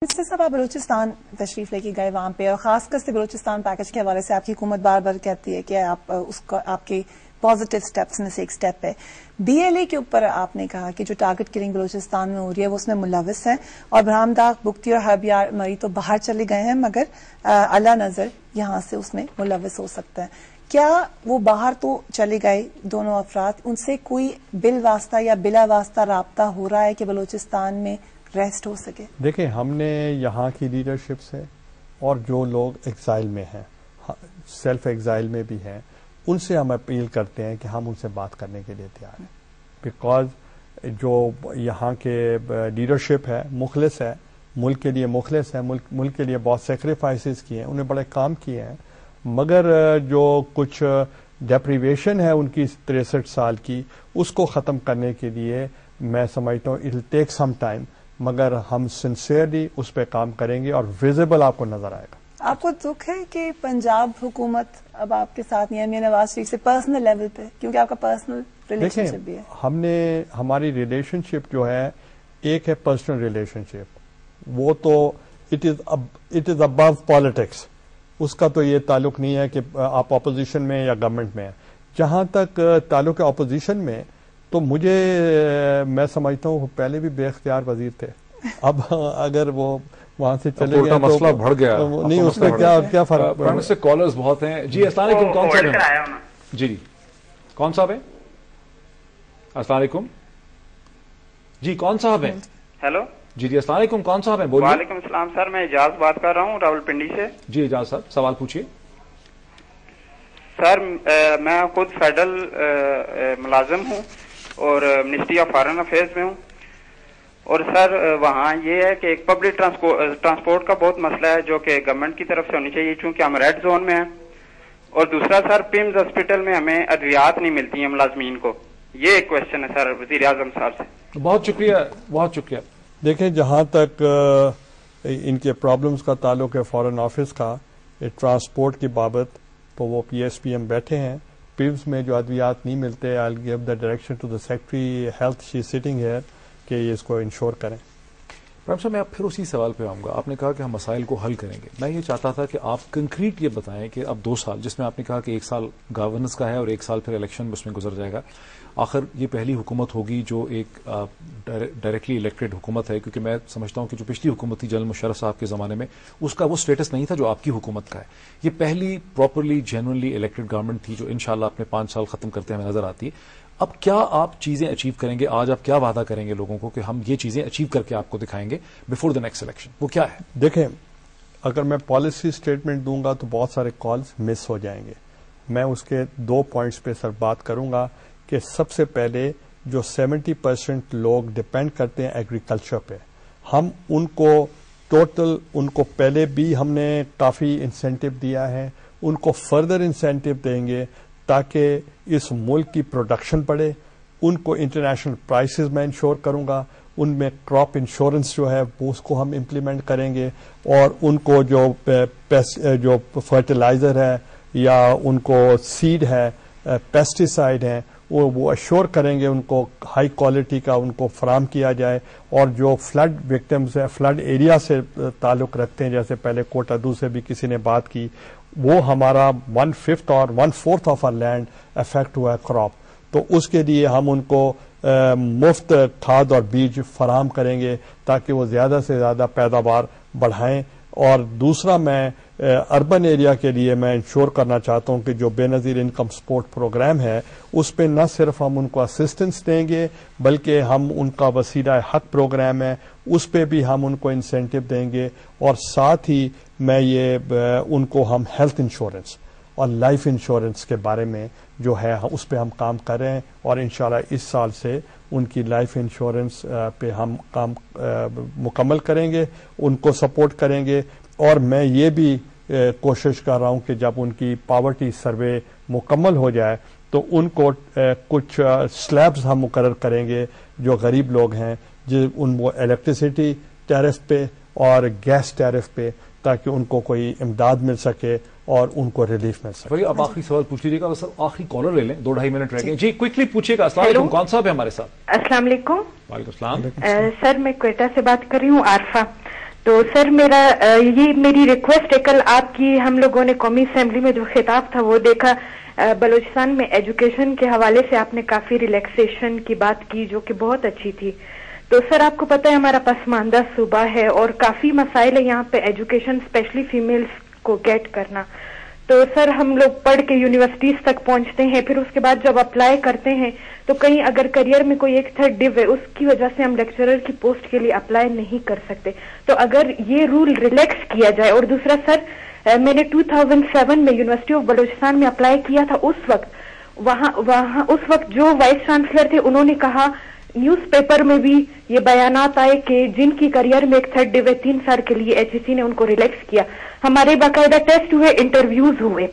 Minister صاحب آپ بلوچستان تشریف لے کے گئے وہاں پہ، اور خاص کر سے بلوچستان پیکج کے حوالے سے آپ کی حکومت بار بار کہتی ہے کہ آپ کے پازیٹیو سٹیپس میں سے ایک سٹیپ ہے بی ایل اے کے اوپر. آپ نے کہا کہ جو ٹارگٹ کلنگ بلوچستان میں ہو رہی ہے وہ اس میں ملوث ہے، اور برہم داغ بگٹی اور ہربیار مری تو باہر چلے گئے ہیں، مگر اللہ نظر یہاں سے اس میں ملوث ہو سکتا ہے. کیا وہ باہر تو چلے گئے دونوں افراد، ان سے کوئی بل واسطہ یا بلا واسطہ رابطہ ہو رہا ہے کہ بلوچستان میں ریسٹ ہو سکے؟ دیکھیں، ہم نے یہاں کی لیڈرشپ سے اور جو لوگ ایگزائل میں ہیں، سیلف ایگزائل میں بھی ہیں، ان سے ہم اپیل کرتے ہیں کہ ہم ان سے بات کرنے کے لیے تیار ہیں. بیکاز جو یہاں کے لیڈرشپ ہے مخلص ہے، ملک کے لیے مخلص ہے، ملک کے لیے بہت سیکریفائسز کیے ہیں، انہیں بڑے کام کیے ہیں، مگر جو کچھ ڈیپریویشن ہے ان کی 63 سال کی، اس کو ختم کرنے کے لیے میں سمجھتا ہوں it will take some time, مگر ہم سنسیئرلی اس پہ کام کریں گے اور ویزیبل آپ کو نظر آئے گا. آپ کو دکھ ہے کہ پنجاب حکومت اب آپ کے ساتھ نہیں ہے نواز شریف سے پرسنل لیول پہ، کیونکہ آپ کا پرسنل ریلیشن شپ بھی ہے؟ ہم نے ہماری ریلیشن شپ جو ہے ایک ہے پرسنل ریلیشن شپ، وہ تو اٹ از ابو پالیٹکس، اس کا تو یہ تعلق نہیں ہے کہ آپ اپوزیشن میں یا گورنمنٹ میں ہیں. جہاں تک تعلق ہے اپوزیشن میں، تو میں سمجھتا ہوں پہلے بھی بے اختیار وزیر تھے، اب اگر وہ وہاں سے چلے گئے تو مسئلہ بڑھ گیا نہیں، اس میں کیا فرق پڑا. سے کالرز بہت ہیں. جی السلام علیکم، کون صاحب ہیں؟ جی کون صاحب ہیں؟ السلام علیکم. جی کون صاحب ہیں؟ ہیلو. جی السلام علیکم، کون صاحب ہیں؟ بولیے. وعلیکم السلام سر، میں اعجاز بات کر رہا ہوں راولپنڈی سے. جی اعجاز صاحب، سوال پوچھیے. سر میں خود فیڈرل ملازم ہوں اور منسٹری آف فارن افیئرز میں ہوں، اور سر وہاں یہ ہے کہ ایک پبلک ٹرانسپورٹ کا بہت مسئلہ ہے جو کہ گورنمنٹ کی طرف سے ہونی چاہیے چونکہ ہم ریڈ زون میں ہیں، اور دوسرا سر پیمز ہاسپٹل میں ہمیں ادویات نہیں ملتی ہیں ملازمین کو. یہ ایک کوشچن ہے سر وزیر اعظم صاحب سے. بہت شکریہ، بہت شکریہ. دیکھیں، جہاں تک ان کے پرابلمز کا تعلق ہے فارن آفس کا ٹرانسپورٹ کی بابت، تو وہ پی ایس پی ایم بیٹھے ہیں. پیمز میں جو ادویات نہیں ملتے، I gave the direction to the secretary health, she sitting here, کہ یہ اس کو انشور کریں. پرائم صاحب، میں اب پھر اسی سوال پہ آؤں گا. آپ نے کہا کہ ہم مسائل کو حل کریں گے. میں یہ چاہتا تھا کہ آپ کنکریٹ یہ بتائیں کہ اب 2 سال، جس میں آپ نے کہا کہ 1 سال گورننس کا ہے اور 1 سال پھر الیکشن اس میں گزر جائے گا، آخر یہ پہلی حکومت ہوگی جو ایک ڈائریکٹلی الیکٹڈ حکومت ہے، کیونکہ میں سمجھتا ہوں کہ جو پچھلی حکومت تھی جنرل مشرف صاحب کے زمانے میں، اس کا وہ اسٹیٹس نہیں تھا جو آپ کی حکومت کا ہے. یہ پہلی پراپرلی جینوئنلی الیکٹڈ گورنمنٹ تھی جو انشاءاللہ اپنے 5 سال ختم کرتے ہمیں نظر آتی ہے. اب کیا آپ چیزیں اچیو کریں گے؟ آج آپ کیا وعدہ کریں گے لوگوں کو کہ ہم یہ چیزیں اچیو کر کے آپ کو دکھائیں گے بفور دا نیکسٹ الیکشن؟ وہ کیا ہے؟ دیکھیں، اگر میں پالیسی اسٹیٹمنٹ دوں گا تو بہت سارے کالز مس ہو جائیں گے. میں اس کے 2 پوائنٹس پہ سر بات کروں گا کہ سب سے پہلے جو 70% لوگ ڈپینڈ کرتے ہیں ایگریکلچر پہ، ہم ان کو پہلے بھی ہم نے کافی انسینٹو دیا ہے، ان کو فردر انسینٹو دیں گے تاکہ اس ملک کی پروڈکشن بڑھے. ان کو انٹرنیشنل پرائسز میں انشور کروں گا، ان میں کراپ انشورنس جو ہے وہ اس کو ہم امپلیمنٹ کریں گے، اور ان کو جو فرٹیلائزر ہے یا ان کو سیڈ ہے، پیسٹیسائڈ ہیں، وہ اشور کریں گے ان کو ہائی کوالٹی کا ان کو فراہم کیا جائے. اور جو فلڈ وکٹمز ہیں، فلڈ ایریا سے تعلق رکھتے ہیں، جیسے پہلے کوٹادو سے بھی کسی نے بات کی، وہ ہمارا 1/5 اور 1/4 آف آر لینڈ افیکٹ ہوا ہے کراپ، تو اس کے لیے ہم ان کو مفت کھاد اور بیج فراہم کریں گے تاکہ وہ زیادہ سے زیادہ پیداوار بڑھائیں. اور دوسرا، میں اربن ایریا کے لیے میں انشور کرنا چاہتا ہوں کہ جو بے نظیر انکم سپورٹ پروگرام ہے، اس پہ نہ صرف ہم ان کو اسسٹنس دیں گے بلکہ ہم ان کا وسیلہ حق پروگرام ہے، اس پہ بھی ہم ان کو انسینٹو دیں گے. اور ساتھ ہی میں ان کو ہم ہیلتھ انشورنس اور لائف انشورنس کے بارے میں جو ہے اس پہ ہم کام کر رہے ہیں، اور انشاءاللہ اس سال سے ان کی لائف انشورنس پہ ہم کام مکمل کریں گے، ان کو سپورٹ کریں گے. اور میں یہ بھی کوشش کر رہا ہوں کہ جب ان کی پاورٹی سروے مکمل ہو جائے تو ان کو کچھ سلیبز ہم مقرر کریں گے جو غریب لوگ ہیں، ان کو الیکٹریسٹی ٹیرف پہ اور گیس ٹیرف پہ، تاکہ ان کو کوئی امداد مل سکے اور ان کو ریلیف مل سکے. اب آخری سوال پوچھ لیجیے گا سر، آخری کالر لے لیں، 2-2.5 منٹ رہ گئے. جی کوئکلی پوچھیے گا. السلام علیکم، کون صاحب ہے ہمارے ساتھ؟ السلام علیکم. وعلیکم السلام. سر میں کوئٹہ سے بات کر رہی ہوں، عارفہ. تو سر یہ میری ریکویسٹ ہے، کل آپ کی ہم لوگوں نے قومی اسمبلی میں جو خطاب تھا وہ دیکھا، بلوچستان میں ایجوکیشن کے حوالے سے آپ نے کافی ریلیکسیشن کی بات کی جو کہ بہت اچھی تھی. تو سر آپ کو پتہ ہے ہمارا پسماندہ صوبہ ہے اور کافی مسائل ہے یہاں پہ ایجوکیشن اسپیشلی فیمیلز کو گیٹ کرنا. تو سر ہم لوگ پڑھ کے یونیورسٹیز تک پہنچتے ہیں، پھر اس کے بعد جب اپلائی کرتے ہیں تو کہیں اگر کریئر میں کوئی ایک تھرڈ ڈو ہے اس کی وجہ سے ہم لیکچرر کی پوسٹ کے لیے اپلائی نہیں کر سکتے. تو اگر یہ رول ریلیکس کیا جائے. اور دوسرا سر میں نے 2007 میں یونیورسٹی آف بلوچستان میں اپلائی کیا تھا. اس وقت جو وائس چانسلر تھے انہوں نے کہا، نیوز پیپر میں بھی یہ بیانات آئے کہ جن کی کریئر میں ایک تھرڈ ڈو 3 سال کے لیے ایچ ای سی نے ان کو ریلیکس کیا. ہمارے باقاعدہ ٹیسٹ ہوئے، انٹرویوز ہوئے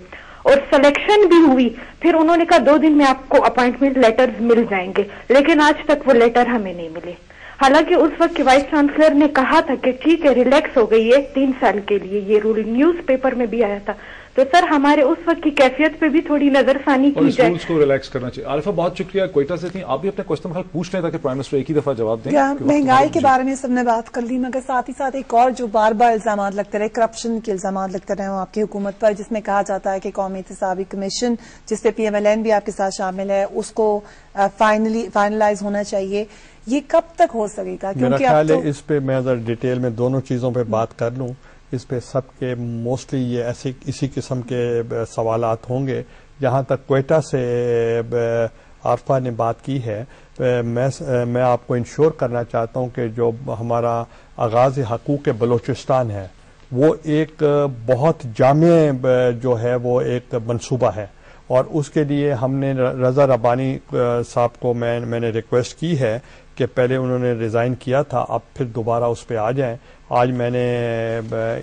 اور سلیکشن بھی ہوئی. پھر انہوں نے کہا 2 دن میں آپ کو اپائنٹمنٹ لیٹرز مل جائیں گے، لیکن آج تک وہ لیٹر ہمیں نہیں ملے. حالانکہ اس وقت کے وائس چانسلر نے کہا تھا کہ ٹھیک ہے ریلیکس ہو گئی ہے 3 سال کے لیے، یہ رول نیوز پیپر میں بھی آیا تھا. تو سر ہمارے اس وقت کی کیفیت پہ بھی تھوڑی نظر ثانی کی جائے. اس کو ریلیکس کرنا چاہیے. عارفہ بہت شکریہ، کوئٹہ سے تھیں آپ بھی اپنے کوشچن حل پوچھ لیں تاکہ پرائم منسٹر ایک ہی دفعہ جواب دیں. مہنگائی کے بارے میں سب نے بات کر لی، مگر ساتھ ہی ساتھ ایک اور جو بار بار الزامات لگتے رہے، کرپشن کے الزامات لگتے رہے آپ کی حکومت پر، جس میں کہا جاتا ہے کہ قومی احتسابی کمیشن جس سے پی ایم ایل این بھی آپ کے ساتھ شامل ہے اس کو فائنلائز ہونا چاہیے. یہ کب تک ہو سکے گا؟ میرا خیال ہے اس پہ میں اگر ڈیٹیل میں دونوں چیزوں پہ بات کر لوں، اس پہ سب کے موسٹلی یہ اسی قسم کے سوالات ہوں گے. جہاں تک کوئٹہ سے عارفہ نے بات کی ہے، میں آپ کو انشور کرنا چاہتا ہوں کہ جو ہمارا آغاز حقوق بلوچستان ہے وہ ایک بہت جامع جو ہے وہ ایک منصوبہ ہے، اور اس کے لیے ہم نے رضا ربانی صاحب کو میں نے ریکویسٹ کی ہے کہ پہلے انہوں نے ریزائن کیا تھا، اب پھر دوبارہ اس پہ آ جائیں. آج میں نے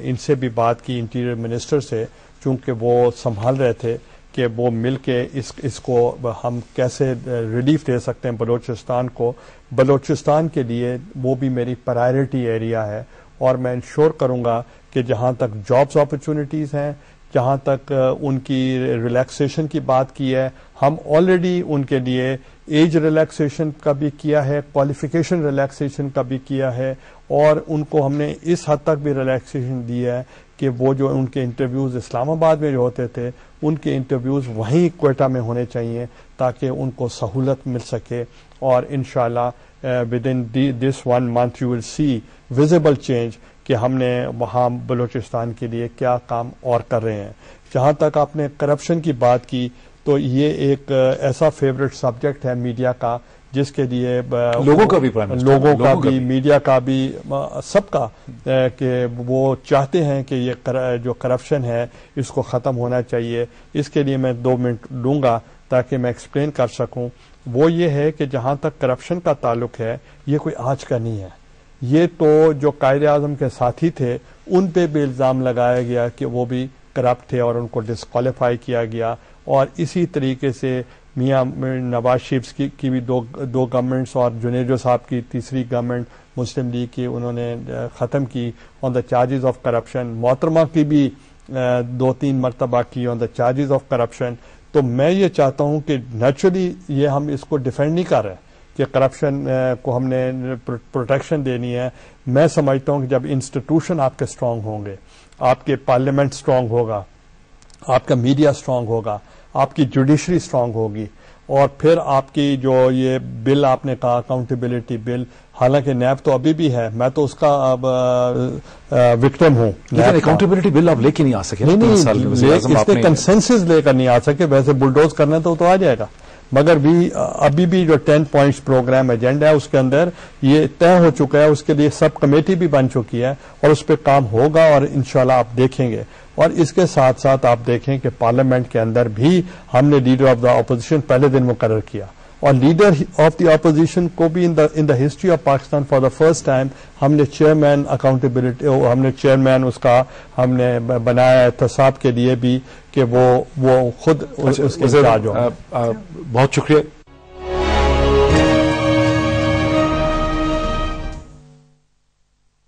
ان سے بھی بات کی، انٹیریئر منسٹر سے، چونکہ وہ سنبھال رہے تھے کہ وہ مل کے اس کو ہم کیسے ریلیف دے سکتے ہیں بلوچستان کو. بلوچستان کے لیے وہ بھی میری پرائرٹی ایریا ہے، اور میں انشور کروں گا کہ جہاں تک جابز اپرچونٹیز ہیں، جہاں تک ان کی ریلیکسیشن کی بات کی ہے، ہم آلریڈی ان کے لیے ایج ریلیکسیشن کا بھی کیا ہے، کوالیفیکیشن ریلیکسیشن کا بھی کیا ہے، اور ان کو ہم نے اس حد تک بھی ریلیکسیشن دی ہے کہ وہ جو ان کے انٹرویوز اسلام آباد میں جو ہوتے تھے ان کے انٹرویوز وہیں کوئٹہ میں ہونے چاہیے تاکہ ان کو سہولت مل سکے. اور انشاءاللہ within this 1 month you will see visible change کہ ہم نے وہاں بلوچستان کے لیے کیا کام اور کر رہے ہیں. جہاں تک آپ نے کرپشن کی بات کی تو یہ ایک ایسا فیوریٹ سبجیکٹ ہے میڈیا کا جس کے لیے لوگوں کا بھی میڈیا کا بھی سب کا کہ وہ چاہتے ہیں کہ یہ جو کرپشن ہے اس کو ختم ہونا چاہیے. اس کے لیے میں 2 منٹ لوں گا تاکہ میں ایکسپلین کر سکوں. وہ یہ ہے کہ جہاں تک کرپشن کا تعلق ہے یہ کوئی آج کا نہیں ہے. یہ تو جو قائد اعظم کے ساتھی تھے ان پہ بھی الزام لگایا گیا کہ وہ بھی کرپٹ تھے اور ان کو ڈسکوالیفائی کیا گیا. اور اسی طریقے سے میاں نواز شریف کی بھی دو گورنمنٹس اور جنیجو صاحب کی تیسری گورنمنٹ مسلم لیگ کی انہوں نے ختم کی آن دا چارجز آف کرپشن. محترمہ کی بھی 2-3 مرتبہ کی آن دا چارجز آف کرپشن. تو میں یہ چاہتا ہوں کہ نیچرلی یہ ہم اس کو ڈیفینڈ نہیں کر رہے کہ کرپشن کو ہم نے پروٹیکشن دینی ہے. میں سمجھتا ہوں کہ جب انسٹیٹیوشن آپ کے اسٹرانگ ہوں گے، آپ کے پارلیمنٹ اسٹرانگ ہوگا، آپ کا میڈیا اسٹرانگ ہوگا، آپ کی جوڈیشری اسٹرانگ ہوگی، اور پھر آپ کی جو یہ بل آپ نے کہا اکاؤنٹیبلٹی بل، حالانکہ نیب تو ابھی بھی ہے، میں تو اس کا اب وکٹم ہوں. لیکن اکاؤنٹیبلٹی بل آپ لے کے نہیں آ سکے. نہیں اس نے کنسنسس لے کر نہیں آ سکے. ویسے بلڈوز کرنا تو آ جائے گا، مگر بھی ابھی بھی جو 10 پوائنٹس پروگرام ایجنڈا ہے اس کے اندر یہ طے ہو چکا ہے. اس کے لیے سب کمیٹی بھی بن چکی ہے اور اس پہ کام ہوگا اور انشاءاللہ آپ دیکھیں گے. اور اس کے ساتھ ساتھ آپ دیکھیں کہ پارلیمنٹ کے اندر بھی ہم نے لیڈر آف دا اپوزیشن پہلے دن مقرر کیا، اور لیڈر آف دی اپوزیشن کو بھی in the history of Pakistan for the first time ہم نے چیئرمین اکاؤنٹیبلٹی، ہم نے چیئرمین اس کا ہم نے بنایا احتساب کے لیے بھی کہ وہ خود اس کے انچارج ہو. بہت شکریہ.